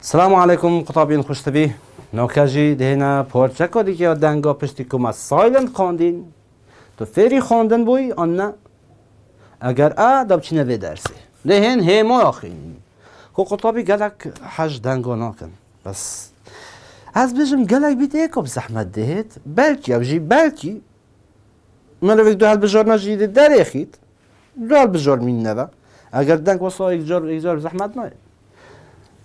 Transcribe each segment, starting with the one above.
السلام عليكم قطابين خوشتبی نوکاجی دهنا پرچکو دیگه دنگا پشتی کما سایلنت خواندین تو فری خواندن بوی آن نه اگر دب چی نوی درسی دهن هیما آخین که قطابی گلک حج دنگا ناکن بس از بجم گلک بیت ایکاب زحمت دهید بلکی او جی بلکی من رو دو هل بجار نجیده در اخید دو هل بجار مین نوه اگر دنگ واسه ایک زحمت ناید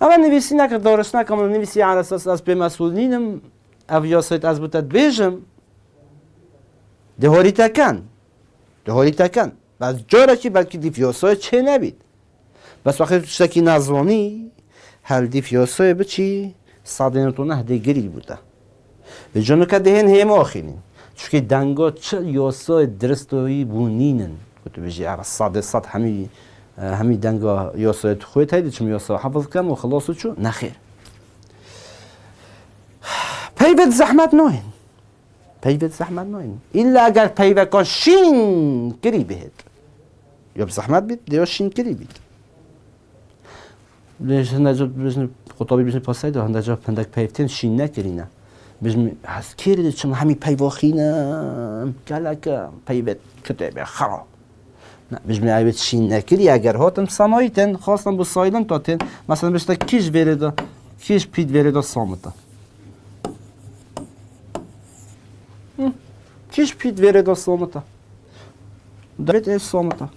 اما نویسی نکرد دارش نکم نویسی على اساس از به مسئولینم اویاسایت از بودت بیجم دهوری تکن بس جاره که بلکه دیفیاسای چه نبید بس وقتی شکی نظرانی هل دیفیاسای بچی صادنتونه هدگری بوده به جانو که دهن هم آخینین چونکه دنگا چه یاسای درستوی بونینن کتو بجی صاد همی دنگا یاسایت خویت هیدی چون یاسای حفظ کن و خلاصو چو نخیر پیوت زحمت نوین ایلا اگر پیوت که شین کری بهد یا بزحمت بید یا شین کری بید لیش هنده بجن خطابی بجن پاسای ده هنده جا پندک پیوتین شین نکرینه بجن هست کردی چون همی پیواخینم گلک پیوت کتابه خراب نه بجمع ایوت شین نکری اگر هاتم صنایتن خواستم با سایلن تاتن مثلا بشتا کیش ویرده کیش پید ویرده سامتا کیش پید ویرده سامتا دارید ایش سامتا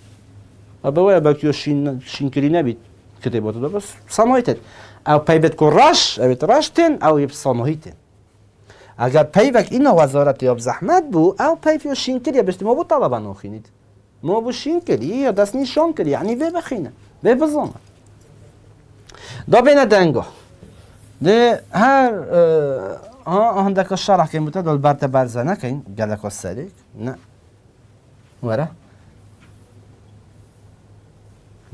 ابویا باکیو شین کری نبید کتابات دار بس صنایتن او پیبت کو راش ایوت راشتن او یب صنایتن اگر پیوک اینا وزارت یاب زحمت بو او پیفیو شین کری بشتی ما بو طلبان آخینید ما بوشین کردی یا دست نیشان کردی یعنی وی بخینه وی بزنه دا بین دنگا ده هر هندک شرح که متد دل برت برزه نکن گلک سریک نه وره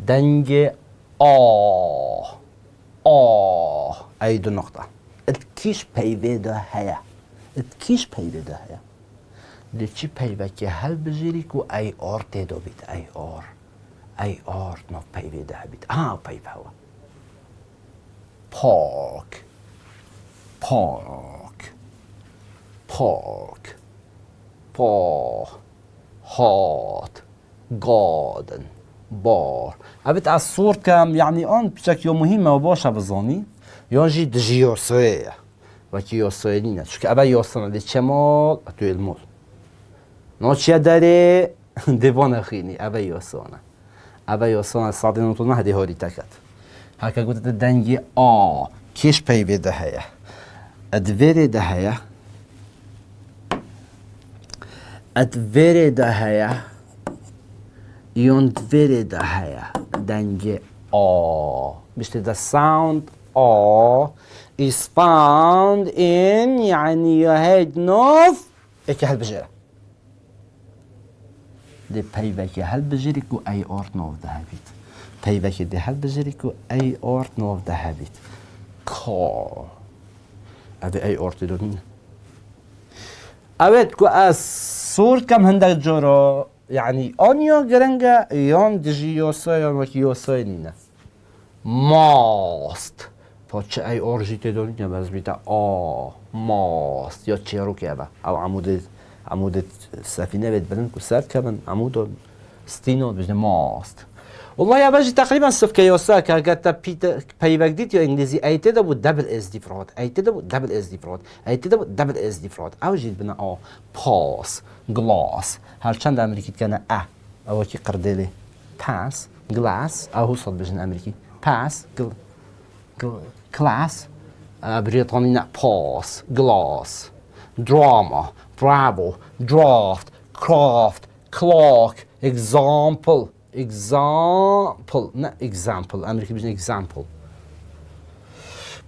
دنگ ای دو نقطه اتکیش پیوه ده هیا ده چی پیوه که هل بجیری که ای آر تیدو بید ای آر نو پیوه ده بید پیوه هوا پاک هات گادن بار ابت از صورت کم یعنی آن بچک یا مهمه و باشه بزانی یا جی دجی یاسویه و که یاسویه نینه چون ابا یاسویه ده چمال اتو المول نوچه داره دیوان خینی ابا یاسویه صادنتونه هدی هاری تکت هکا گوته دنگی کش پیوه ده هیا ادویره ده هیا یون دویره ده هیا دنگی بشته the sound is found in يعني يهيد نوف اكي هل بجيره ده پیوکی هل بجیری کو ای آرت نوف ده بید پیوکی ده هل بجیری کو ای آرت نوف ده بید کار اوه ای آرت دونین اوه کو از صورت کم هندک جورا یعنی آنیا گرنگه یان دجی یاسای یان وکی یاسای نینه ماست پا چه ای آرجی تدونین باز بیتا ماست یا چه رو که او عمود سفینه بید بدن که سر کبن عمود ستینو بجنه ماست والله يا باجي تقريبا صف كيوسا كاتا بايفاك ديت يا انجليزي اي تدا بو دبل اس دي فرود دبل اس دي فرود او جيت بنا باس جلاس هل چند امريكي كان او كي قردلي باس جلاس او صد بجن امريكي باس كلاس بريطانيا باس جلاس drama, bravo, draft, craft, clock, example, نه example, امریکی بجن example.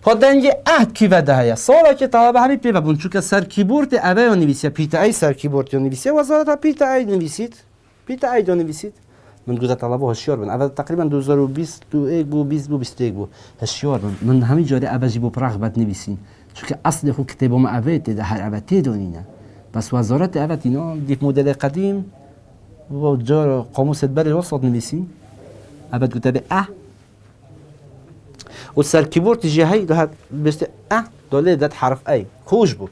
پادنگی کی وده هیا سالا که طلبه همی پیوه بون چون که سر کیبورد اوه یا نویسید پیتا ای سر کیبورد یا نویسید وزارت ها پیتا ای نویسید من گوزه طلبه هشیار بون اول تقریبا 2021 بو 2021 بو هشیار بون من همین جاری اوه جی بو رغبت نویسین چون که اصل خود کتابم اوه ده هر اوه تیدونینه بس وزارت اوه اینا دیف مدل قدیم و جار قاموس بری وسط نویسین اوه کتاب والسر كيبورد تجي هاي ده بس دولة ده حرف أي خوش بو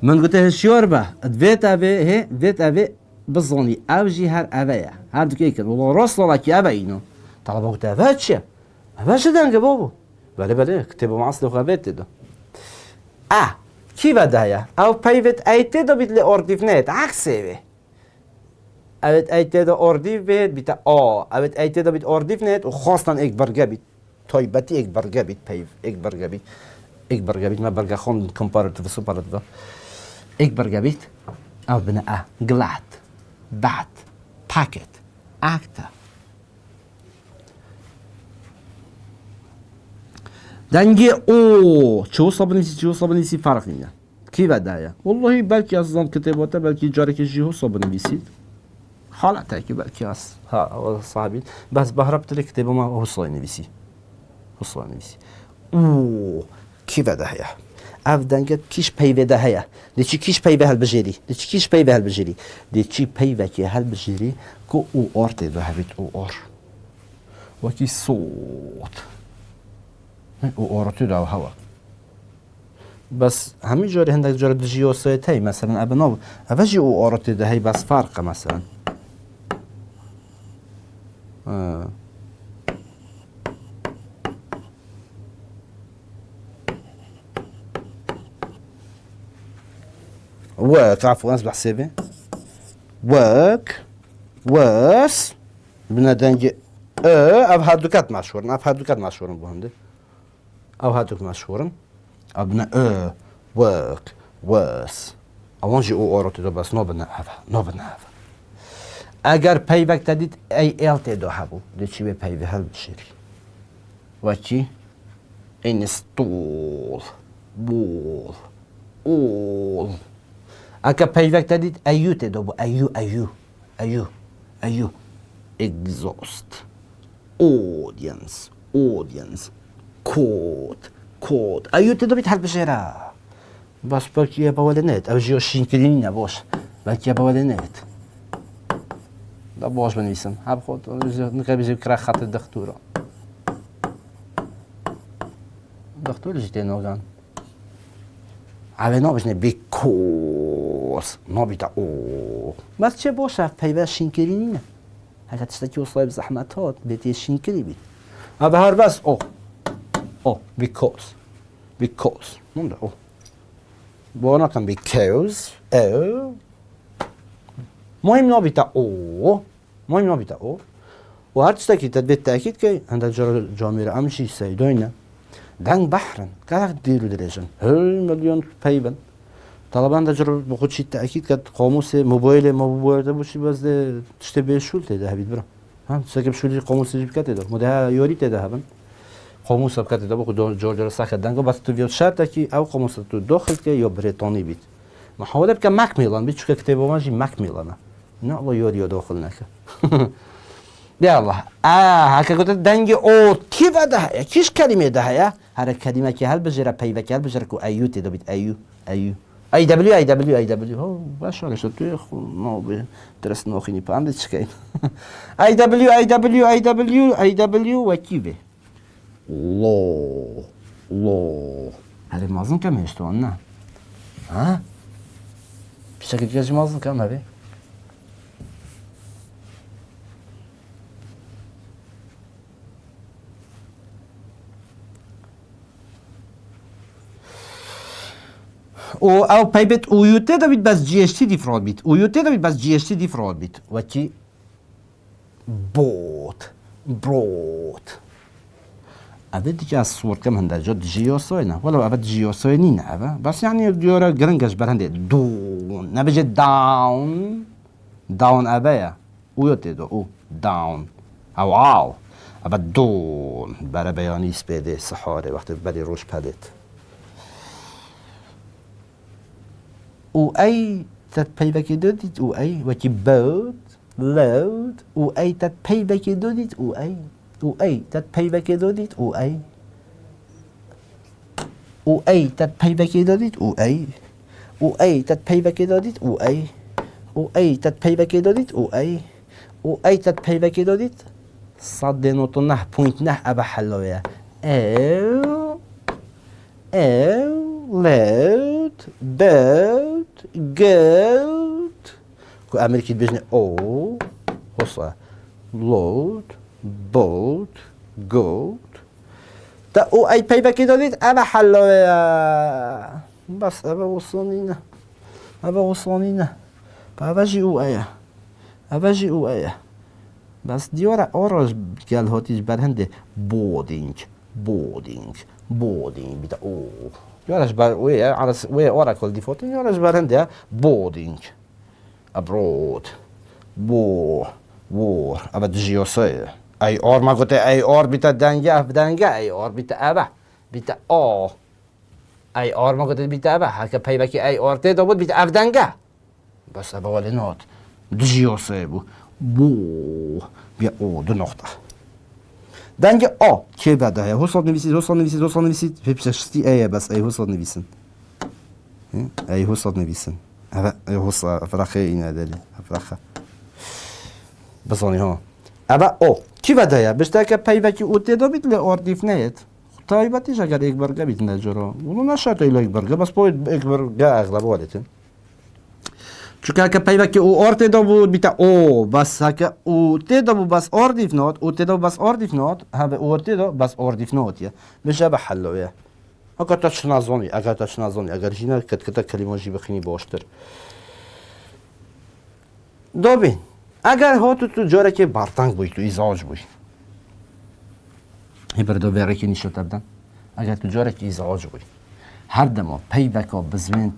من قلت هالشيور به دفيت أبي هي دفيت أبي بالظني أوجي هر أبيع هر دقيقة والله رسل لك يا أبينه طلبه قلت أباتش أباتش دنج بابو بله كتبه معصل وخبيت ده كي بداية أو بيفت أيتي ده بيت لأورديفنات عكسه به أبد أيتي ده أورديف بيت أبد أيتي ده بيت أورديفنات وخاصة إكبر جابيت طيبتي إكبر جابيت بيف إكبر جابيت ما برجع خون كومبارتيف وسوبرتيف إكبر جابيت أو بنا جلات بعد باكيت أكتا دنجي شو صبنيسي فرق نينا كي بداية والله بلكي أصلا كتاباته بلكي جارك الجيهو صبنيسي حالا تاكي بلكي أص صاحبين بس بهربت لك كتابه ما هو صايني بيسي كي بداية اف دنگت کیش پیوده هیا دیچی کیش پیوه هل بجری دیچی پیوه که هل بجری کو او آرت دو هبیت او آر وکی صوت او آرت دو هوا بس همین جاری هندک جاری دجیو سایت هی مثلا ابناو اوجی او آرت دو هی بس فرق مثلا work عفوا اصبح سيفي work was بنا دنجي او هادوكات مشهورن بهنده او هادوك مشهورن ابنا work was اوانجي او اورتو دو بس نو بنا هفا اگر پیوک تدید ای الت دو هبو ده چی به پیوه هل بشیری وچی install ball all اگه پیوک تدید ایو تدو بو ایو exhaust audience code ایو تدو بیت حل بشیره بس بلکه یه باوله نید او جیو شینکلینی نباش بلکه یه باوله نید دا باش بنویسم هب خود نقیبیزی کرا خط دختورا دختور جیته نوگان اوه نابشنه بیکوز نابیتا او بس چه باشه پیوه شینکلینی نه اگه تشتکی اصلاحی زحمتات بیتی شینکلی بید اوه هر بس بیکوز مونده بانا کن بیکوز مهم نابیتا او و هر تشتکی تدبیت تأکید که هنده جامعه امشی سیدوینه دنگ بحرن كذا ديرو دريجن هل مليون بايبن طالبان دا جرو بخود شي تأكيد كد قاموس موبايل ده بوشي باز ده تشتبه شول تده هبيد برا هم تساكب شولي قاموس جيب كده ده مده يوري تده هبن قاموس بكده ده بخود جورجر ساخت دنگو بس تو فيو شرط كي او قاموس تو داخل كي يا بريطاني بيت محاولة بك ماكميلان بيت شو كتابه ماجي ماكميلان نه الله يوري داخل نكه يلا هكا قلت دنگي او كيف ده كيش كلمه ده يا هر كلمه که هل بجره پیوه که هل بجره کو ایو تدو بیت ایو ای دبلیو هو باش ولا شو تو نو به درس نوخيني پام چکای ای دبلیو و کیوه لو هذا مازن كم هشتون نه ها بشكل جاز مازن كم هذا او پیبت اویوته دا بید بس جی اشتی دیفراد بید و چی بروت اوه دیگه از صور کم هنده جا جیاسای نه ولی اوه جیاسای نی نه اوه بس یعنی دیاره گرنگش برهنده دون نبیجه داون اوه یا اویوته دا او داون او اوه دون برای بیانی سپیده سحاره وقتی بری روش پدید او ای تد پیوکی دادید او ای وکی بود لود او ای تد پیوکی دادید او ای تد پیوکی دادید او ای تد پیوکی دادید او ای تد پیوکی دادید او ای تد پیوکی دادید او ای تد پیوکی دادید صد نوتو نه پوینت نه ابا حلویه او لود بوت گوت کو امریکی بجنه او حصة لود بوت گوت تا او ای پیبکی دادید اما حلوه بس اما وصلنينا اما وصلنينا باجي او ايه باجي او ايه بس دیواره آراج گل هاتیش برهنده بودینگ بیتا او دیوارش بر وی عرس وی آرا کل دیفاتین دیوارش برهنده بودینگ ابرود وور ابد جیوسه ای آر ما گوته ای آر بیتا دنگه ای آر بیتا ابا بیتا ای آر ما گوته بیتا ابا هکه پیبکی ای آر ته بود بیتا افدنگه بس ابا ولی نات جیوسه بو بیا او دو نقطه دنگ آ که بده های حساب نویسید پیپشستی ایه بس ای حساب نویسن ای حساب نویسن ای حساب فرخه اینه دلی فرخه بسانی ها اما او کی بده های بشته که پیوکی او تیدا بیت لی آردیف نید تایبتیش اگر یک برگه بیت نجرا اونو نشد ایلا یک برگه بس باید یک برگه اغلب والتین چون که پیوکی او آر تیدا بود بیتا او بس هکه او تیدا بود بس آردیف نات او تیدا بود بس آردیف نات هبه او تیدا بس آردیف نات یه بشه به حلوه اگر تاش نزانی اگر جینا کت کلمه جی بخینی باشتر دوبین اگر هاتو تو جاره که بارتنگ بوی تو ایزاج بوی هی بردو بیاره که نیشو تبدن اگر تو جاره که ایزاج بوی هر دما پیوکا بزمین